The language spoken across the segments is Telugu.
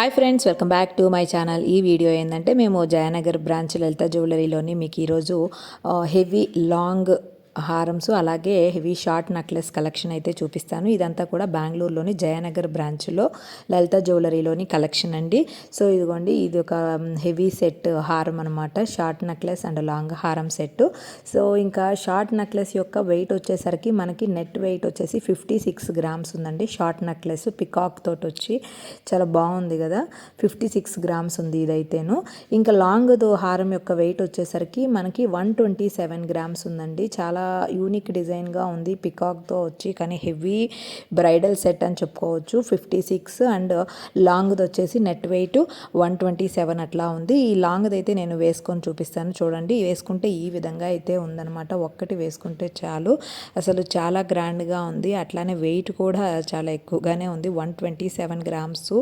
Hi friends, welcome back to my channel. ఈ వీడియో ఏంటంటే మేము జయనగర్ బ్రాంచ్ లలిత జ్యువెలరీలోని మీకు ఈరోజు హెవీ లాంగ్ హారమ్స్ అలాగే హెవీ షార్ట్ నెక్లెస్ కలెక్షన్ అయితే చూపిస్తాను. ఇదంతా కూడా బెంగళూరులోని జయనగర్ బ్రాంచ్లో లలిత జ్యువెలరీలోని కలెక్షన్ అండి. సో ఇదిగోండి, ఇది ఒక హెవీ సెట్ హారం అనమాట. షార్ట్ నెక్లెస్ అండ్ లాంగ్ హారం సెట్. సో ఇంకా షార్ట్ నెక్లెస్ యొక్క వెయిట్ వచ్చేసరికి మనకి నెట్ వెయిట్ వచ్చేసి 56 గ్రామ్స్ ఉందండి. షార్ట్ నెక్లెస్ పికాక్ తోటి వచ్చి చాలా బాగుంది కదా, 56 గ్రామ్స్ ఉంది ఇదైతేను. ఇంకా లాంగ్ హారం యొక్క వెయిట్ వచ్చేసరికి మనకి 127 గ్రామ్స్ ఉందండి. చాలా యూనిక్ డిజైన్గా ఉంది, పికాక్తో వచ్చి, కానీ హెవీ బ్రైడల్ సెట్ అని చెప్పుకోవచ్చు. 56 అండ్ లాంగ్ది వచ్చేసి నెట్ వెయిట్ 127 అట్లా ఉంది. ఈ లాంగ్ది అయితే నేను వేసుకొని చూపిస్తాను చూడండి. వేసుకుంటే ఈ విధంగా అయితే ఉందన్నమాట. ఒక్కటి వేసుకుంటే చాలు, అసలు చాలా గ్రాండ్గా ఉంది. అట్లానే వెయిట్ కూడా చాలా ఎక్కువగానే ఉంది, 127 గ్రామ్స్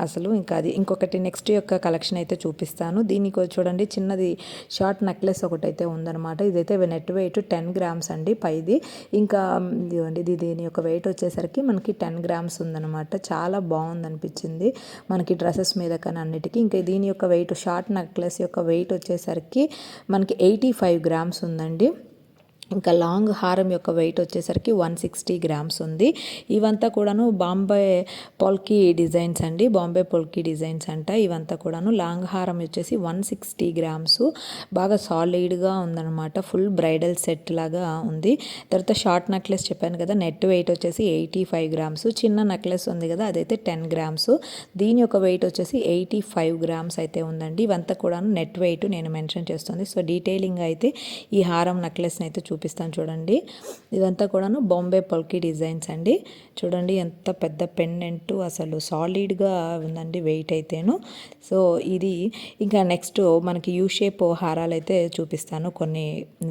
అసలు. ఇంకా అది ఇంకొకటి నెక్స్ట్ యొక్క కలెక్షన్ అయితే చూపిస్తాను. దీనికి చూడండి, చిన్నది షార్ట్ నెక్లెస్ ఒకటి అయితే ఉందన్నమాట. ఇదైతే నెట్ వెయిట్ 10 గ్రామ్స్ అండి పైది. ఇంకా ఇదిగోండి, దీని యొక్క వెయిట్ వచ్చేసరికి మనకి 10 గ్రామ్స్ ఉందన్నమాట. చాలా బాగుంది అనిపించింది మనకి డ్రెస్సెస్ మీద కానీ అన్నిటికీ. ఇంకా దీని యొక్క వెయిట్, షార్ట్ నెక్లెస్ యొక్క వెయిట్ వచ్చేసరికి మనకి 85 గ్రామ్స్ ఉందండి. ఇంకా లాంగ్ హారం యొక్క వెయిట్ వచ్చేసరికి 160 గ్రామ్స్ ఉంది. ఇవంతా కూడాను బాంబే పోల్కి డిజైన్స్ అండి, బాంబే పోల్కి డిజైన్స్ అంట. ఇవంతా కూడాను లాంగ్ హారం వచ్చేసి 160 గ్రామ్స్. బాగా సాలిడ్గా ఉందన్నమాట, ఫుల్ బ్రైడల్ సెట్ లాగా ఉంది. తర్వాత షార్ట్ నెక్లెస్ చెప్పాను కదా, నెట్ వెయిట్ వచ్చేసి 85 గ్రామ్స్. చిన్న నెక్లెస్ ఉంది కదా, అదైతే 10 గ్రామ్స్. దీని యొక్క వెయిట్ వచ్చేసి 85 గ్రామ్స్ అయితే ఉందండి. ఇవంతా కూడాను నెట్ వెయిట్ నేను మెన్షన్ చేస్తుంది. సో డీటెయిలింగ్ అయితే ఈ హారం నెక్లెస్ని అయితే చూపిస్తాను చూడండి. ఇదంతా కూడాను బాంబే పల్కీ డిజైన్స్ అండి. చూడండి ఎంత పెద్ద పెండెంట్, అసలు సాలిడ్గా ఉందండి వెయిట్ అయితేను. సో ఇది ఇంకా నెక్స్ట్ మనకి యూ షేప్ హారాలు అయితే చూపిస్తాను, కొన్ని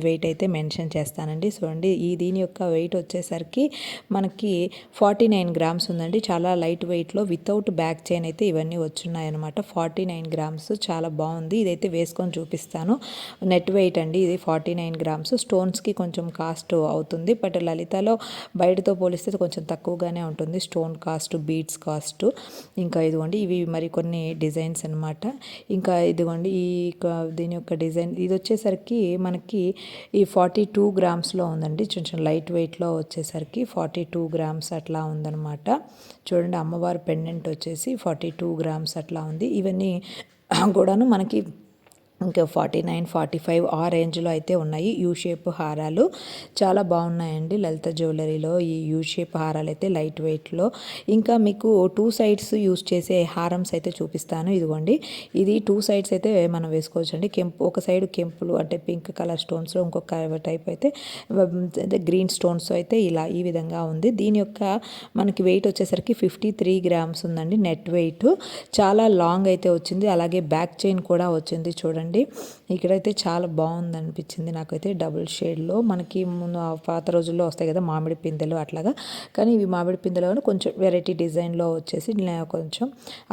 వెయిట్ అయితే మెన్షన్ చేస్తానండి. చూడండి, దీని యొక్క వెయిట్ వచ్చేసరికి మనకి 49 గ్రామ్స్ ఉందండి. చాలా లైట్ వెయిట్లో వితౌట్ బ్యాక్ చైన్ అయితే ఇవన్నీ వచ్చున్నాయి అనమాట. 49 గ్రామ్స్, చాలా బాగుంది. ఇదైతే వేసుకొని చూపిస్తాను. నెట్ వెయిట్ అండి ఇది 49 గ్రామ్స్. స్టోన్స్కి కొంచెం కాస్ట్ అవుతుంది, బట్ లలితలో బయటతో పోలిస్తే కొంచెం తక్కువగానే ఉంటుంది స్టోన్ కాస్ట్, బీడ్స్ కాస్ట్. ఇంకా ఇదిగోండి, ఇవి మరి కొన్ని డిజైన్స్ అనమాట. ఇంకా ఇదిగోండి, దీని యొక్క డిజైన్ ఇది వచ్చేసరికి మనకి ఈ 42 గ్రామ్స్లో ఉందండి. కొంచెం లైట్ వెయిట్లో వచ్చేసరికి 42 గ్రామ్స్ అట్లా ఉందన్నమాట. చూడండి, అమ్మవారి పెండెంట్ వచ్చేసి 42 గ్రామ్స్ అట్లా ఉంది. ఇవన్నీ కూడాను మనకి ఇంకా 49, 45 ఆ రేంజ్లో అయితే ఉన్నాయి యూ షేప్ హారాలు. చాలా బాగున్నాయండి లలిత జ్యువెలరీలో ఈ యూ షేప్ హారాలు అయితే లైట్ వెయిట్లో. ఇంకా మీకు 2 సైడ్స్ యూస్ చేసే హారమ్స్ అయితే చూపిస్తాను. ఇదిగోండి, ఇది 2 సైడ్స్ అయితే మనం వేసుకోవచ్చు అండి. ఒక సైడ్ కెంపులు అంటే పింక్ కలర్ స్టోన్స్లో, ఇంకొక టైప్ అయితే గ్రీన్ స్టోన్స్ అయితే ఇలా ఈ విధంగా ఉంది. దీని యొక్క మనకి వెయిట్ వచ్చేసరికి 53 గ్రామ్స్ ఉందండి నెట్ వెయిట్. చాలా లాంగ్ అయితే వచ్చింది, అలాగే బ్యాక్ చైన్ కూడా వచ్చింది. చూడండి, ఇక్కడైతే చాలా బాగుంది అనిపించింది నాకైతే. డబుల్ షేడ్లో మనకి ముందు పాత రోజుల్లో వస్తాయి కదా మామిడి పిందెలు అట్లాగా, కానీ ఇవి మామిడి పిందెలో కొంచెం వెరైటీ డిజైన్లో వచ్చేసి కొంచెం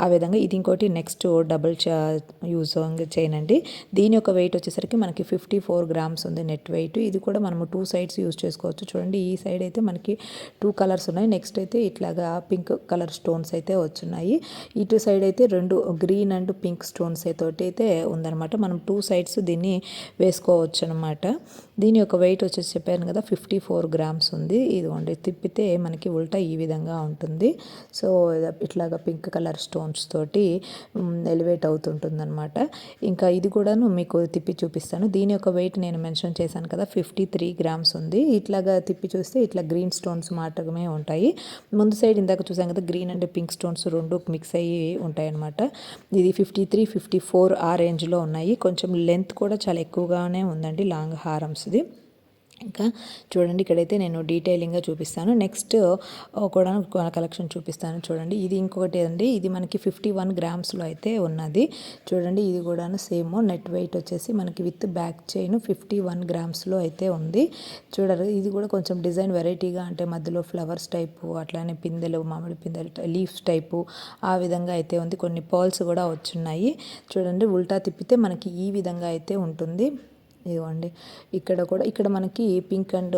ఆ విధంగా. ఇది ఇంకోటి నెక్స్ట్ డబుల్ యూజ్ చైన్ అండి. దీని యొక్క వెయిట్ వచ్చేసరికి మనకి 54 గ్రామ్స్ ఉంది నెట్ వెయిట్. ఇది కూడా మనము 2 సైడ్స్ యూజ్ చేసుకోవచ్చు. చూడండి, ఈ సైడ్ అయితే మనకి 2 కలర్స్ ఉన్నాయి. నెక్స్ట్ అయితే ఇట్లాగా పింక్ కలర్ స్టోన్స్ అయితే వచ్చున్నాయి. ఇటు సైడ్ అయితే 2 గ్రీన్ అండ్ పింక్ స్టోన్స్ తోటి అయితే ఉందన్నమాట. మనం 2 సైడ్స్ దీన్ని వేసుకోవచ్చు అనమాట. దీని యొక్క వెయిట్ వచ్చేసి చెప్పాను కదా 54 గ్రామ్స్ ఉంది. ఇదిగోండి, తిప్పితే మనకి ఉల్టా ఈ విధంగా ఉంటుంది. సో ఇట్లాగా పింక్ కలర్ స్టోన్స్ తోటి ఎలివేట్ అవుతుంటుంది అనమాట. ఇంకా ఇది కూడాను మీకు తిప్పి చూపిస్తాను. దీని యొక్క వెయిట్ నేను మెన్షన్ చేశాను కదా 53 గ్రామ్స్ ఉంది. ఇట్లాగా తిప్పి చూస్తే ఇట్లా గ్రీన్ స్టోన్స్ మాత్రమే ఉంటాయి. ముందు సైడ్ ఇందాక చూసాం కదా green and pink stones 2 mix అయ్యి ఉంటాయి అనమాట. ఇది 53, 54 ఆ రేంజ్లో ఉన్నాయి. కొంచెం లెంత్ కూడా చాలా ఎక్కువగానే ఉందండి లాంగ్ హారమ్స్ది. ఇంకా చూడండి, ఇక్కడైతే నేను డీటెయిలింగ్గా చూపిస్తాను. నెక్స్ట్ కూడా కలెక్షన్ చూపిస్తాను చూడండి. ఇది ఇంకొకటి అండి, ఇది మనకి 51 గ్రామ్స్లో అయితే ఉన్నది. చూడండి, ఇది కూడాను సేమ్ నెట్ వెయిట్ వచ్చేసి మనకి విత్ బ్యాక్ చైన్ 51 గ్రామ్స్లో అయితే ఉంది. చూడరు, ఇది కూడా కొంచెం డిజైన్ వెరైటీగా, అంటే మధ్యలో ఫ్లవర్స్ టైపు, అట్లానే పిందెలు, మామిడి పిందెలు, లీవ్స్ టైపు ఆ విధంగా అయితే ఉంది. కొన్ని పర్ల్స్ కూడా వచ్చున్నాయి. చూడండి, ఉల్టా తిప్పితే మనకి ఈ విధంగా అయితే ఉంటుంది. ఇవ్వండి. ఇక్కడ మనకి పింక్ అండ్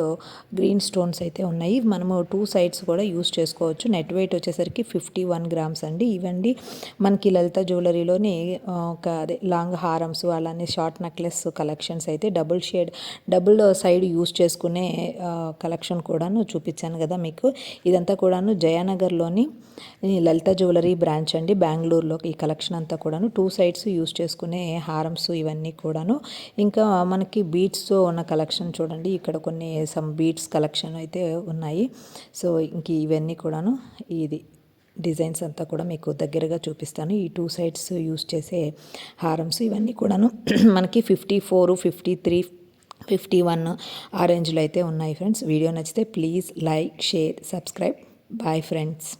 గ్రీన్ స్టోన్స్ అయితే ఉన్నాయి. మనము 2 సైడ్స్ కూడా యూస్ చేసుకోవచ్చు. నెట్ వెయిట్ వచ్చేసరికి 51 గ్రామ్స్ అండి. ఇవండి మనకి లలిత జ్యువెలరీలోని అదే లాంగ్ హారమ్స్ అలానే షార్ట్ నెక్లెస్ కలెక్షన్స్ అయితే డబుల్ సైడ్ యూస్ చేసుకునే కలెక్షన్ కూడాను చూపించాను కదా మీకు. ఇదంతా కూడాను జయానగర్లోని లలిత జ్యువెలరీ బ్రాంచ్ అండి, బెంగళూరులో. ఈ కలెక్షన్ అంతా కూడాను 2 సైడ్స్ యూస్ చేసుకునే హారమ్స్ ఇవన్నీ కూడాను. ఇంకా మనకి బీడ్స్తో ఉన్న కలెక్షన్ చూడండి. ఇక్కడ కొన్ని సమ్ బీడ్స్ కలెక్షన్ అయితే ఉన్నాయి. సో ఇంక ఇవన్నీ కూడాను ఇది డిజైన్స్ అంతా కూడా మీకు దగ్గరగా చూపిస్తాను. ఈ 2 సైడ్స్ యూస్ చేసే హారమ్స్ ఇవన్నీ కూడాను మనకి 54, 53, 51 ఆ రేంజ్లో అయితే ఉన్నాయి ఫ్రెండ్స్. వీడియో నచ్చితే please like, share, subscribe. Bye friends.